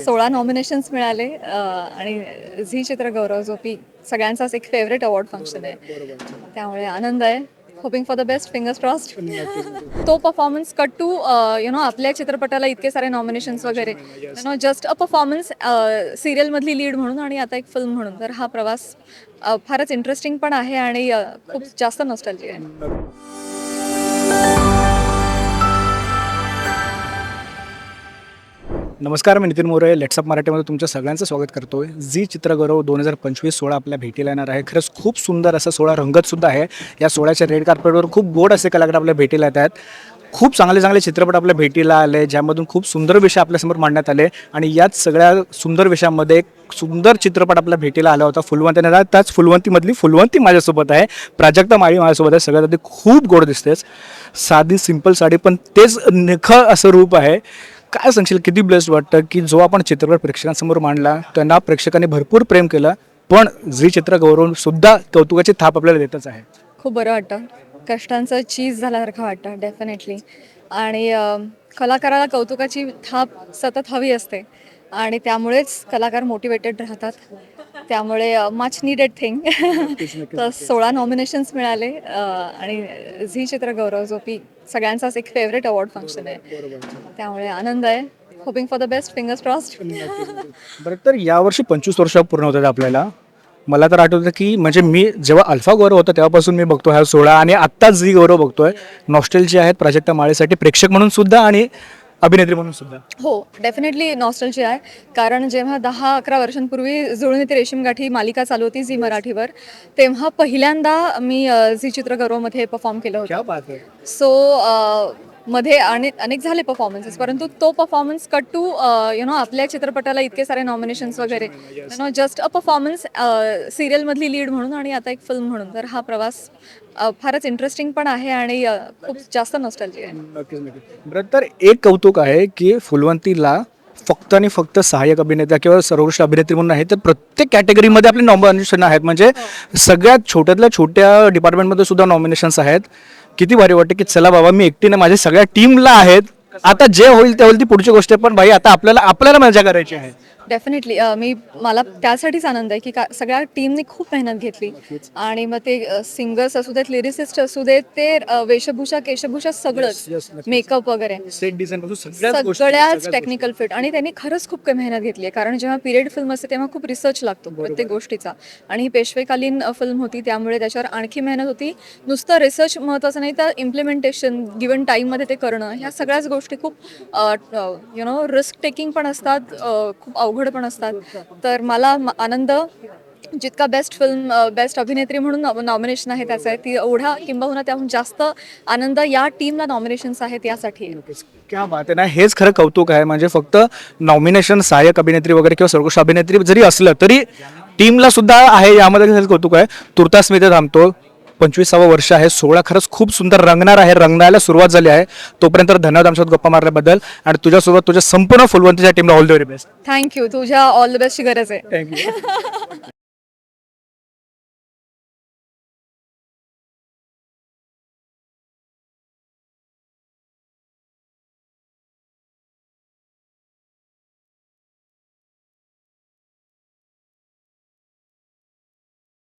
16 nominations मिळाले आणि Zee चित्रगौरव जो की सगळ्यांचाच एक फेवरेट अवॉर्ड फंक्शन आहे, त्यामुळे आनंद आहे. Hoping for the best, fingers crossed. तो परफॉर्मन्स कट टू आपल्या चित्रपटाला इतके सारे नॉमिनेशन्स वगैरे, जस्ट अ परफॉर्मन्स सिरियलमधली लीड म्हणून आणि आता एक फिल्म म्हणून, तर हा प्रवास फारच इंटरेस्टिंग पण आहे आणि खूप जास्त नॉस्टॅल्जिया आहे. नमस्कार, मी नितीन मोरे. लेट्सअप मराठीमध्ये तुमच्या सगळ्यांचं स्वागत करतोय. झी चित्रगौरव 2025 सोहळा आपल्या भेटीला येणार आहे. खरंच खूप सुंदर असा सोहळा रंगतसुद्धा आहे. या सोहळ्याच्या रेड कार्पेटवर खूप गोड असे कलाकार आपल्या भेटीला येत आहेत. खूप चांगले चांगले चित्रपट आपल्या भेटीला आले, ज्यामधून खूप सुंदर विषय आपल्यासमोर मांडण्यात आले. आणि याच सगळ्या सुंदर विषयामध्ये एक सुंदर चित्रपट आपल्या भेटीला आला होता, फुलवंती. त्याच फुलवंतीमधली फुलवंती माझ्यासोबत आहे, प्राजक्ता माळी माझ्यासोबत आहे. सगळ्यात आधी खूप गोड दिसतेस, साधी सिंपल साडी, पण तेच निखळ असं रूप आहे. काय सांगशील, किती ब्लेस्ड वाटतं की जो आपण चित्रपट प्रेक्षकांसमोर मांडला त्यांना प्रेक्षकांनी भरपूर प्रेम केलं, पण झी चित्रगौरव सुद्धा कौतुकाची थाप आपल्याला देतच आहे. खूप बरं वाटतं, कष्टांचं चीज झाल्यासारखं वाटतं डेफिनेटली. आणि कलाकाराला कौतुकाची थाप सतत हवी असते आणि त्यामुळेच कलाकार मोटिवेटेड राहतात. त्यामुळे मच नीडेड थिंग. तर 16 नॉमिनेशन्स मिळाले आणि झी चित्रगौरव जो की सगळ्यांचाच एक फेवरेट अवॉर्ड फंक्शन आहे, त्यामुळे आनंद आहे. Hoping for the best, fingers crossed. बरं, तर यावर्षी 25 वर्ष पूर्ण होतात आपल्याला. मला तर आठवतं की म्हणजे मी जेव्हा अल्फा गौरव होता तेव्हापासून मी बघतो हा सोहळा, आणि आत्ता झी गौरव बघतोय. नॉस्टॅल्जिया आहेत प्राजक्ता माळेसाठी, प्रेक्षक म्हणून सुद्धा आणि अभिनेत्री म्हणून सुद्धा. हो, डेफिनेटली नॉस्टॅल्जिया आहे. कारण जेव्हा 10-11 वर्षांपूर्वी जुळून येते रेशीमगाठी मालिका चालू होती झी मराठीवर, तेव्हा पहिल्यांदा मी झी चित्रगौरवमध्ये परफॉर्म केलं होतं. क्या बात आहे. सो मध्ये अनेक झाले परफॉर्मन्सेस, परंतु तो परफॉर्मन्स कट टू आपल्या चित्रपटाला इतके सारे नॉमिनेशन्स वगैरे, जस्ट अ परफॉर्मन्स सिरियलमधली लीड म्हणून आणि आता एक फिल्म म्हणून, तर हा प्रवास फारच इंटरेस्टिंग पण आहे आणि खूप जास्त नॉस्टॅल्जिया आहे. नक्कीच नक्कीच. बरं, तर एक कौतुक आहे की फुलवंतीला फक्त आणि फक्त सहाय्यक अभिनेता किंवा सर्वोत्कृष्ट अभिनेत्री म्हणून आहे, तर प्रत्येक कॅटेगरीमध्ये आपले नॉमिनेशन आहेत. म्हणजे सगळ्यात छोट्यातल्या छोट्या डिपार्टमेंटमध्ये सुद्धा नॉमिनेशन्स आहेत. किती भारी वाटते की चला बाबा, मी एकटीने माझ्या सगळ्या टीमला आहेत. आता जे होईल ते होईल, ती पुढची गोष्ट आहे, पण भाई आता आपल्याला मजा करायची आहे. डेफिनेटली मला त्यासाठीच आनंद आहे की सगळ्या टीमने खूप मेहनत घेतली आणि मग ते सिंगर्स असू देत, लिरिसिस्ट असू देत, ते वेशभूषा केशभूषा सगळंच, मेकअप वगैरे सेट डिझाईन पासून सगळ्याच टेक्निकल फिट, आणि त्यांनी खरंच खूप काही मेहनत घेतली आहे. कारण जेव्हा पिरियड फिल्म असते तेव्हा खूप रिसर्च लागतो प्रत्येक गोष्टीचा, आणि ही पेशवेकालीन फिल्म होती, त्यामुळे त्याच्यावर आणखी मेहनत होती. नुसतं रिसर्च महत्त्वाचं नाही, तर इम्प्लिमेंटेशन गिवन टाईममध्ये ते करणं, ह्या सगळ्याच गोष्टी खूप रिस्क टेकिंग पण असतात, खूप अवघड पण असतात. तर मला आनंद जितका बेस्ट फिल्म बेस्ट अभिनेत्री म्हणून नॉमिनेशन आहे त्याचं आहे, ती एवढा किंबहुना त्याहून जास्त आनंद या टीमला नॉमिनेशन्स आहेत यासाठी आहे. क्या बात आहे ना, हेच खरं कौतुक आहे. म्हणजे फक्त नॉमिनेशन सहाय्यक अभिनेत्री वगैरे किंवा सर्वोत्कृष्ट अभिनेत्री जरी असलं तरी टीमला सुद्धा आहे, यामध्ये हेच कौतुक आहे. तुर्तास मी ते थांबतो. 25वं वर्ष आहे, सोहळा खरंच खूप सुंदर रंगणार आहे, रंगणायला सुरुवात झाली आहे. तोपर्यंत धन्यवाद आमच्यासोबत गप्पा मारल्याबद्दल, आणि तुझ्यासोबत तुझ्या संपूर्ण फुलवंतीच्या टीमला all the very best. Thank you. तुझ्या ऑल द बेस्टची गरज आहे. थँक्यू.